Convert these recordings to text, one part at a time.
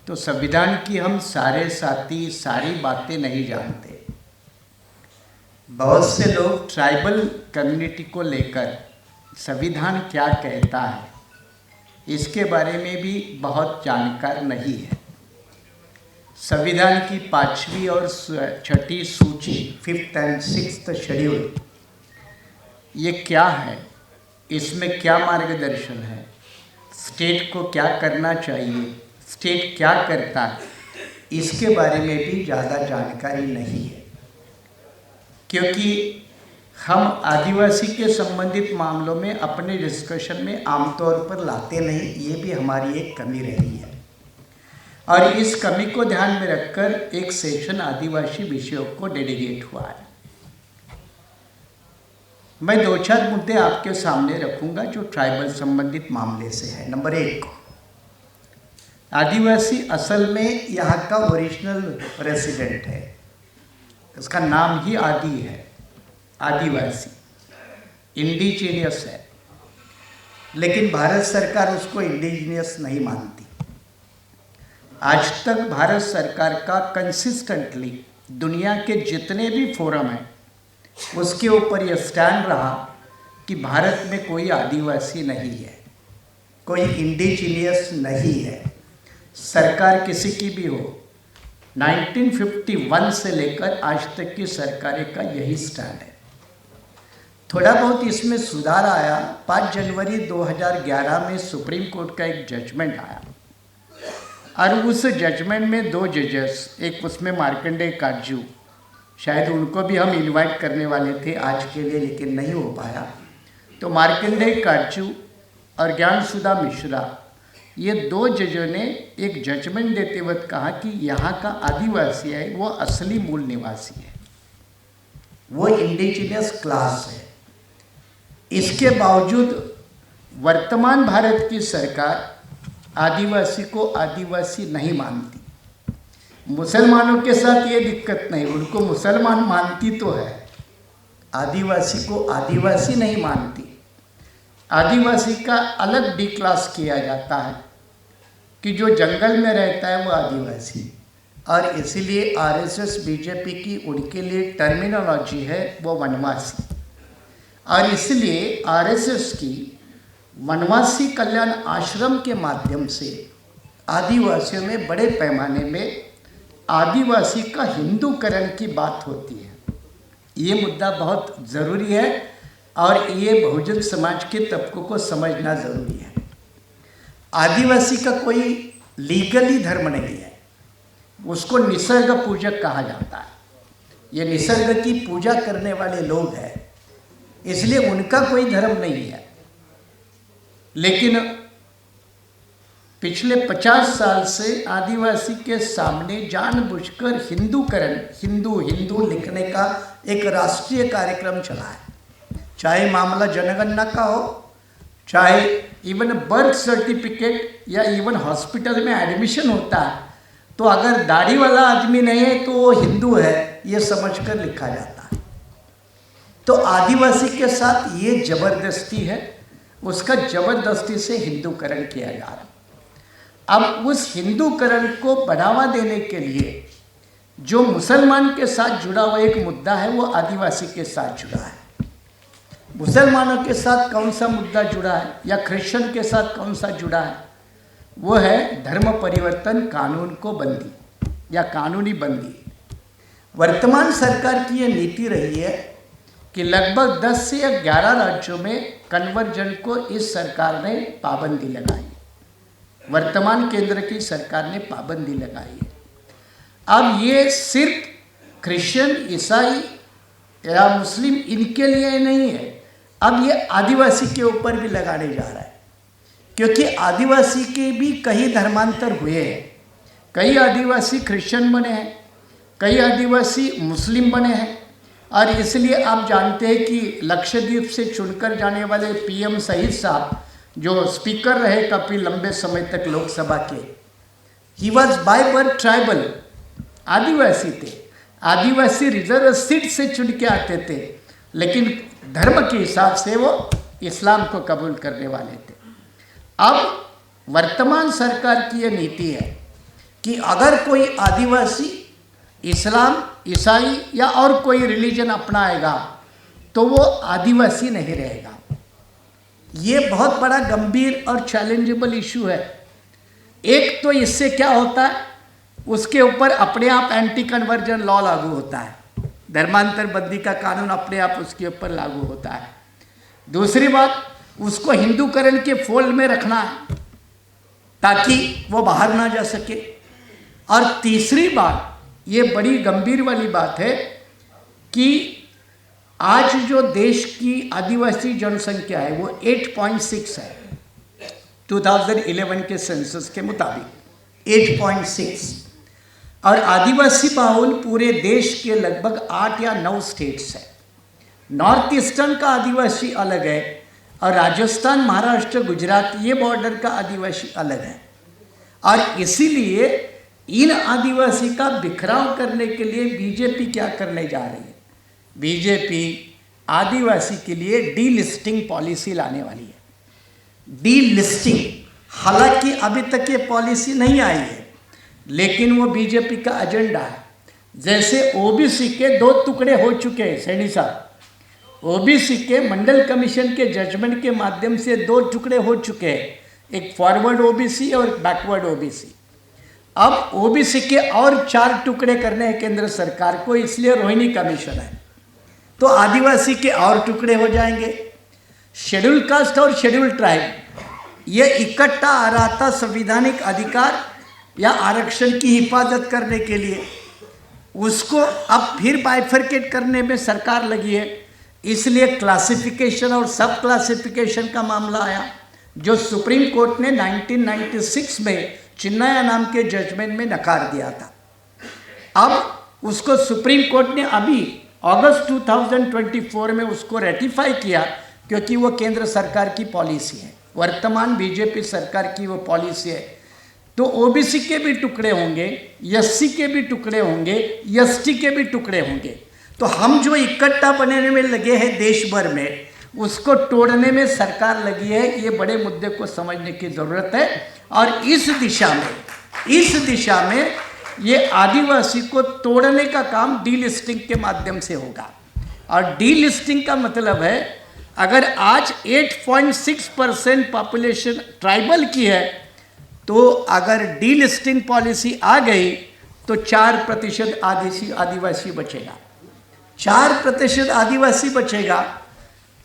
तो संविधान की हम सारे साथी सारी बातें नहीं जानते। बहुत से लोग ट्राइबल कम्युनिटी को लेकर संविधान क्या कहता है इसके बारे में भी बहुत जानकार नहीं है। संविधान की 5वीं और 6ठी सूची 5th and 6th शेड्यूल ये क्या है, इसमें क्या मार्गदर्शन है, स्टेट को क्या करना चाहिए, स्टेट क्या करता है, इसके बारे में भी ज़्यादा जानकारी नहीं है। क्योंकि हम आदिवासी के संबंधित मामलों में अपने डिस्कशन में आमतौर पर लाते नहीं, ये भी हमारी एक कमी रही है। और इस कमी को ध्यान में रखकर एक सेशन आदिवासी विषयों को डेडिकेट हुआ है। मैं 2-4 मुद्दे आपके सामने रखूंगा जो ट्राइबल संबंधित मामले से है। नंबर 1, आदिवासी असल में यहाँ का ओरिजिनल रेसिडेंट है, इसका नाम ही आदि है, आदिवासी इंडिजीनियस है, लेकिन भारत सरकार उसको इंडिजीनियस नहीं मानती। आज तक भारत सरकार का कंसिस्टेंटली दुनिया के जितने भी फोरम हैं उसके ऊपर यह स्टैंड रहा कि भारत में कोई आदिवासी नहीं है, कोई इंडिजीनियस नहीं है। सरकार किसी की भी हो, 1951 से लेकर आज तक की सरकारें का यही स्टैंड है। थोड़ा बहुत इसमें सुधार आया। 5 जनवरी 2011 में सुप्रीम कोर्ट का एक जजमेंट आया और उस जजमेंट में 2 जजेस, एक उसमें मार्कंडेय काटजू, शायद उनको भी हम इनवाइट करने वाले थे आज के लिए लेकिन नहीं हो पाया, तो मार्कंडेय काटजू और ज्ञानसुधा मिश्रा, ये 2 जजों ने एक जजमेंट देते वक्त कहा कि यहाँ का आदिवासी है वो असली मूल निवासी है, वो इंडिजिनियस क्लास है। इसके बावजूद वर्तमान भारत की सरकार आदिवासी को आदिवासी नहीं मानती। मुसलमानों के साथ ये दिक्कत नहीं, उनको मुसलमान मानती तो है, आदिवासी को आदिवासी नहीं मानती। आदिवासी का अलग डी क्लास किया जाता है कि जो जंगल में रहता है वो आदिवासी, और इसीलिए आरएसएस बीजेपी की उनके लिए टर्मिनोलॉजी है वो वनवासी, और इसलिए आरएसएस की वनवासी कल्याण आश्रम के माध्यम से आदिवासियों में बड़े पैमाने में आदिवासी का हिंदूकरण की बात होती है। ये मुद्दा बहुत ज़रूरी है और ये बहुजन समाज के तबकों को समझना ज़रूरी है। आदिवासी का कोई लीगली धर्म नहीं है, उसको निसर्ग पूजक कहा जाता है। ये निसर्ग की पूजा करने वाले लोग हैं, इसलिए उनका कोई धर्म नहीं है। लेकिन पिछले 50 साल से आदिवासी के सामने जानबूझकर हिंदूकरण, हिंदू हिंदू लिखने का एक राष्ट्रीय कार्यक्रम चला है। चाहे मामला जनगणना का हो, चाहे इवन बर्थ सर्टिफिकेट या इवन हॉस्पिटल में एडमिशन होता है तो अगर दाढ़ी वाला आदमी नहीं है तो वो हिंदू है, ये समझकर लिखा जाता है। तो आदिवासी के साथ ये जबरदस्ती है, उसका जबरदस्ती से हिंदूकरण किया जा रहा है। अब उस हिंदूकरण को बढ़ावा देने के लिए जो मुसलमान के साथ जुड़ा हुआ एक मुद्दा है वो आदिवासी के साथ जुड़ा है। मुसलमानों के साथ कौन सा मुद्दा जुड़ा है या क्रिश्चियन के साथ कौन सा जुड़ा है, वो है धर्म परिवर्तन कानून को बंदी या कानूनी बंदी। वर्तमान सरकार की ये नीति रही है कि लगभग 10 से 11 राज्यों में कन्वर्जन को इस सरकार ने पाबंदी लगाई, वर्तमान केंद्र की सरकार ने पाबंदी लगाई है। अब ये सिर्फ क्रिश्चियन, ईसाई या मुस्लिम इनके लिए नहीं है, अब ये आदिवासी के ऊपर भी लगाने जा रहा है, क्योंकि आदिवासी के भी कई धर्मांतर हुए हैं। कई आदिवासी क्रिश्चियन बने हैं, कई आदिवासी मुस्लिम बने हैं, और इसलिए आप जानते हैं कि लक्षद्वीप से चुनकर जाने वाले पीएम शहीद साहब जो स्पीकर रहे काफ़ी लंबे समय तक लोकसभा के, he was by birth tribal, आदिवासी थे। आदिवासी रिजर्व सीट से चुन के आते थे, लेकिन धर्म के हिसाब से वो इस्लाम को कबूल करने वाले थे। अब वर्तमान सरकार की ये नीति है कि अगर कोई आदिवासी इस्लाम, ईसाई या और कोई रिलीजन अपनाएगा तो वो आदिवासी नहीं रहेगा। ये बहुत बड़ा गंभीर और चैलेंजेबल इशू है। एक तो इससे क्या होता है, उसके ऊपर अपने आप एंटी कन्वर्जन लॉ लागू होता है, धर्मांतर बंदी का कानून अपने आप उसके ऊपर लागू होता है। दूसरी बात, उसको हिंदूकरण के फोल्ड में रखना है ताकि वो बाहर ना जा सके। और तीसरी बात, ये बड़ी गंभीर वाली बात है कि आज जो देश की आदिवासी जनसंख्या है वो 8.6 है 2011 के सेंसस के मुताबिक 8.6, और आदिवासी बाहुल पूरे देश के लगभग 8 या 9 स्टेट्स है। नॉर्थ ईस्टर्न का आदिवासी अलग है और राजस्थान, महाराष्ट्र, गुजरात ये बॉर्डर का आदिवासी अलग है। और इसीलिए इन आदिवासी का बिखराव करने के लिए बीजेपी क्या करने जा रही है, बीजेपी आदिवासी के लिए डीलिस्टिंग पॉलिसी लाने वाली है। डीलिस्टिंग, हालांकि अभी तक ये पॉलिसी नहीं आई है, लेकिन वो बीजेपी का एजेंडा है। जैसे ओबीसी के 2 टुकड़े हो चुके हैं सैनी साहब, ओबीसी के मंडल कमीशन के जजमेंट के माध्यम से 2 टुकड़े हो चुके हैं, एक फॉरवर्ड ओबीसी और बैकवर्ड ओबीसी। अब ओबीसी के और 4 टुकड़े करने हैं केंद्र सरकार को, इसलिए रोहिणी कमीशन है, तो आदिवासी के और टुकड़े हो जाएंगे। शेड्यूल कास्ट और शेड्यूल ट्राइब ये इकट्ठा आ रहा था संवैधानिक अधिकार या आरक्षण की हिफाजत करने के लिए, उसको अब फिर बाइफरकेट करने में सरकार लगी है। इसलिए क्लासिफिकेशन और सब क्लासिफिकेशन का मामला आया, जो सुप्रीम कोर्ट ने 1996 में चिन्नया नाम के जजमेंट में नकार दिया था। अब उसको सुप्रीम कोर्ट ने अभी अगस्त 2024 में उसको रेटिफाई किया, क्योंकि वो केंद्र सरकार की पॉलिसी है, वर्तमान बीजेपी सरकार की वो पॉलिसी है। तो ओबीसी के भी टुकड़े होंगे, एससी के भी टुकड़े होंगे, एसटी के भी टुकड़े होंगे। तो हम जो इकट्ठा बनने में लगे हैं देश भर में, उसको तोड़ने में सरकार लगी है। ये बड़े मुद्दे को समझने की ज़रूरत है, और इस दिशा में ये आदिवासी को तोड़ने का काम डीलिस्टिंग के माध्यम से होगा। और डीलिस्टिंग का मतलब है, अगर आज 8.6% पॉपुलेशन ट्राइबल की है, तो अगर डीलिस्टिंग पॉलिसी आ गई तो 4% आदिवासी बचेगा। 4% आदिवासी बचेगा।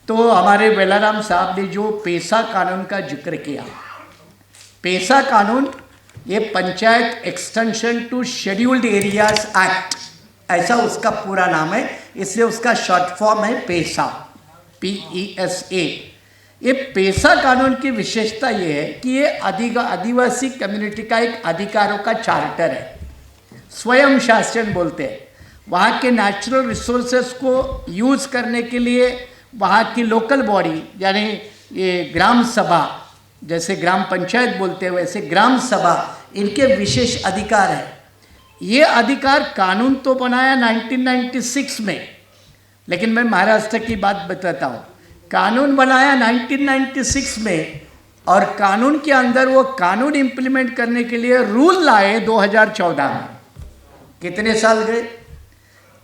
तो हमारे वेलाराम साहब ने जो पेसा कानून का जिक्र किया, पेसा कानून ये panchayat extension to scheduled areas act, ऐसा उसका पूरा नाम है, इसलिए उसका शॉर्ट फॉर्म है पेसा, PESA। ये पेसा कानून की विशेषता ये है कि ये आदिवासी कम्युनिटी का एक अधिकारों का चार्टर है, स्वयं शासन बोलते हैं। वहाँ के नेचुरल रिसोर्सेस को यूज़ करने के लिए वहाँ की लोकल बॉडी, यानी ये ग्राम सभा, जैसे ग्राम पंचायत बोलते हैं वैसे ग्राम सभा, इनके विशेष अधिकार है। ये अधिकार कानून तो बनाया 1996 में, लेकिन मैं महाराष्ट्र की बात बताता हूँ। कानून बनाया 1996 में, और कानून के अंदर वो कानून इम्प्लीमेंट करने के लिए रूल लाए 2014 में। कितने साल गए?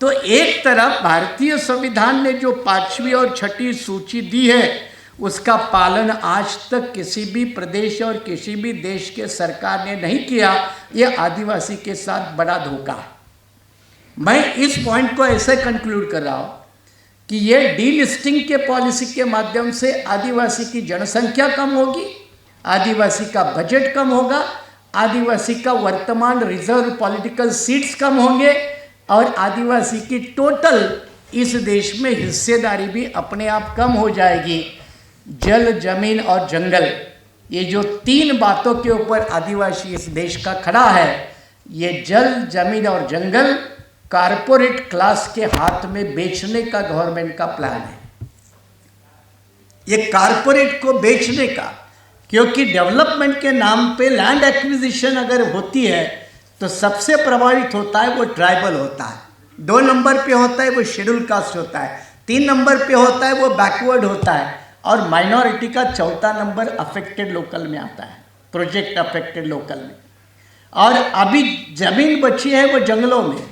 तो एक तरफ भारतीय संविधान ने जो 5वीं और 6ठी सूची दी है, उसका पालन आज तक किसी भी प्रदेश और किसी भी देश के सरकार ने नहीं किया। यह आदिवासी के साथ बड़ा धोखा है। मैं इस पॉइंट को ऐसे कंक्लूड कर रहा हूँ कि ये डीलिस्टिंग के पॉलिसी के माध्यम से आदिवासी की जनसंख्या कम होगी, आदिवासी का बजट कम होगा, आदिवासी का वर्तमान रिजर्व पॉलिटिकल सीट्स कम होंगे, और आदिवासी की टोटल इस देश में हिस्सेदारी भी अपने आप कम हो जाएगी। जल, जमीन और जंगल, ये जो 3 बातों के ऊपर आदिवासी इस देश का खड़ा है, ये जल, जमीन और जंगल कारपोरेट क्लास के हाथ में बेचने का गवर्नमेंट का प्लान है। ये कारपोरेट को बेचने का, क्योंकि डेवलपमेंट के नाम पे लैंड एक्विजिशन अगर होती है तो सबसे प्रभावित होता है वो ट्राइबल होता है, 2 नंबर पे होता है वो शेड्यूल कास्ट होता है, 3 नंबर पे होता है वो बैकवर्ड होता है, और माइनॉरिटी का 4था नंबर अफेक्टेड लोकल में आता है, प्रोजेक्ट अफेक्टेड लोकल में। और अभी ज़मीन बची है वो जंगलों में,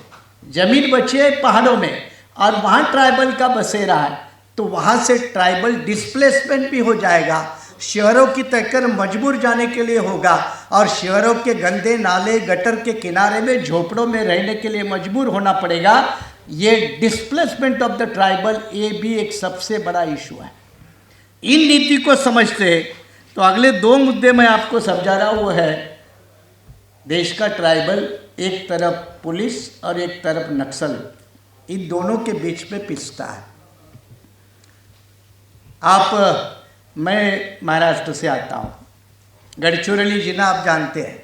ज़मीन बची है पहाड़ों में, और वहाँ ट्राइबल का बसेरा है, तो वहाँ से ट्राइबल डिस्प्लेसमेंट भी हो जाएगा, शहरों की तरफ मजबूर जाने के लिए होगा, और शहरों के गंदे नाले गटर के किनारे में झोपड़ों में रहने के लिए मजबूर होना पड़ेगा। ये डिस्प्लेसमेंट ऑफ द ट्राइबल, ये भी एक सबसे बड़ा इशू है। इन नीति को समझते तो अगले 2 मुद्दे मैं आपको समझा रहा हूँ, वो है देश का ट्राइबल, एक तरफ पुलिस और एक तरफ नक्सल, इन दोनों के बीच में पिसता है। मैं महाराष्ट्र से आता हूँ, गढ़चिरौली जिला आप जानते हैं,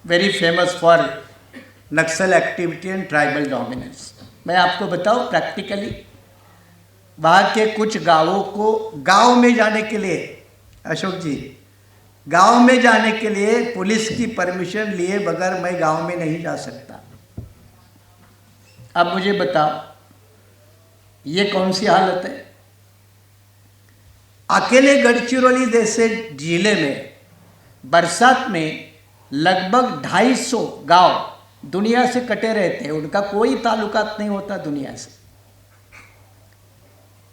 very famous for Naxal activity and tribal dominance. मैं आपको बताऊँ प्रैक्टिकली, वहाँ के कुछ गांवों को गांव में जाने के लिए, अशोक जी, गांव में जाने के लिए पुलिस की परमिशन लिए बगैर मैं गांव में नहीं जा सकता। अब मुझे बताओ ये कौन सी हालत है? अकेले गढ़चिरौली जैसे जिले में बरसात में लगभग 250 गांव दुनिया से कटे रहते हैं, उनका कोई ताल्लुकात नहीं होता दुनिया से।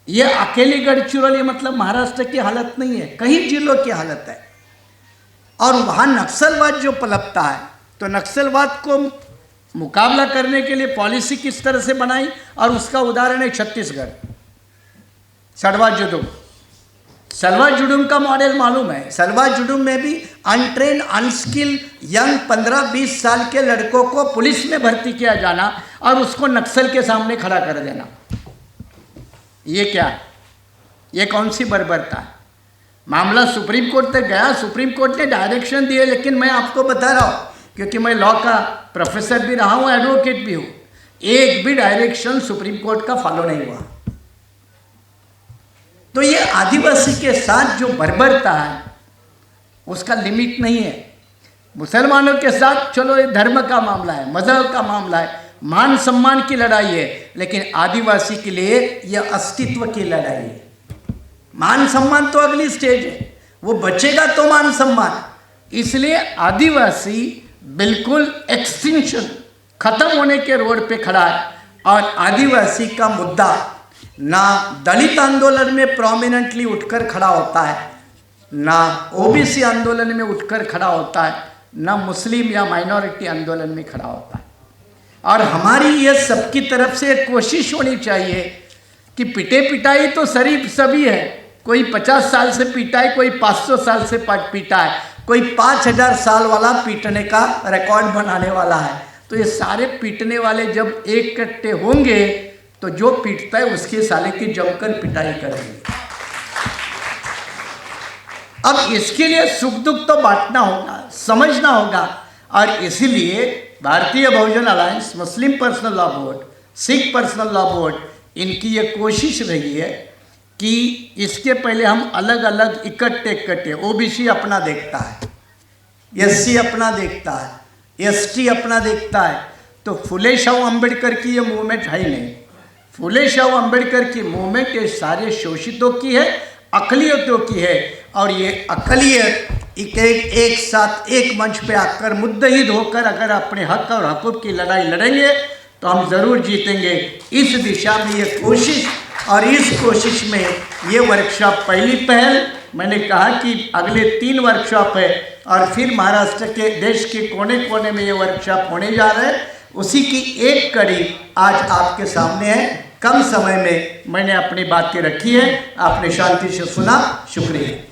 ये अकेली गढ़चिरौली मतलब महाराष्ट्र की हालत नहीं है, कई जिलों की हालत है। और वहाँ नक्सलवाद जो पलपता है, तो नक्सलवाद को मुकाबला करने के लिए पॉलिसी किस तरह से बनाई, और उसका उदाहरण है छत्तीसगढ़, सलवा जुडुम। सलवा जुडुम का मॉडल मालूम है? सलवा जुडुम में भी अनट्रेन अनस्किल यंग 15-20 साल के लड़कों को पुलिस में भर्ती किया जाना और उसको नक्सल के सामने खड़ा कर देना। ये क्या है? ये कौन सी बर्बरता है? मामला सुप्रीम कोर्ट तक गया, सुप्रीम कोर्ट ने डायरेक्शन दिए, लेकिन मैं आपको बता रहा हूँ क्योंकि मैं लॉ का प्रोफेसर भी रहा हूँ, एडवोकेट भी हूँ, एक भी डायरेक्शन सुप्रीम कोर्ट का फॉलो नहीं हुआ। तो ये आदिवासी के साथ जो बर्बरता है उसका लिमिट नहीं है। मुसलमानों के साथ चलो ये धर्म का मामला है, मजहब का मामला है, मान सम्मान की लड़ाई है, लेकिन आदिवासी के लिए यह अस्तित्व की लड़ाई है। मान सम्मान तो अगली स्टेज है, वो बचेगा तो मान सम्मान। इसलिए आदिवासी बिल्कुल एक्सटिंक्शन, खत्म होने के रोड पे खड़ा है। और आदिवासी का मुद्दा ना दलित आंदोलन में प्रोमिनेंटली उठकर खड़ा होता है, ना ओबीसी आंदोलन में उठकर खड़ा होता है, ना मुस्लिम या माइनॉरिटी आंदोलन में खड़ा होता है। और हमारी ये सबकी तरफ से कोशिश होनी चाहिए कि पिटे पिटाई तो शरीफ सभी है, कोई 50 साल से पीटा है, कोई 500 साल से पीटा है, कोई 5000 साल वाला पीटने का रिकॉर्ड बनाने वाला है। तो ये सारे पीटने वाले जब एक इकट्ठे होंगे तो जो पीटता है उसके साले की जमकर पिटाई करेंगे। अब इसके लिए सुख दुख तो बांटना होगा, समझना होगा। और इसीलिए Bharatiya Bahujan alliance, Muslim personal law board, Sikh personal law board, इनकी ये कोशिश रही है कि इसके पहले हम अलग अलग इकट्ठे, ओबीसी अपना देखता है, एससी अपना देखता है, एसटी अपना देखता है, तो फुले शाहू अम्बेडकर की ये मूवमेंट है ही नहीं। फुले शाहू अम्बेडकर की मूवमेंट ये सारे शोषितों की है, अकलियतों की है। और ये अकलियत एक साथ एक मंच पे आकर मुद्दहिद होकर अगर अपने हक और हकूक़ की लड़ाई लड़ेंगे तो हम ज़रूर जीतेंगे। इस दिशा में ये कोशिश, और इस कोशिश में ये वर्कशॉप पहली पहल, मैंने कहा कि अगले 3 वर्कशॉप है और फिर महाराष्ट्र के देश के कोने कोने में ये वर्कशॉप होने जा रहे हैं। उसी की एक कड़ी आज आपके सामने है। कम समय में मैंने अपनी बातें रखी है, आपने शांति से सुना, शुक्रिया।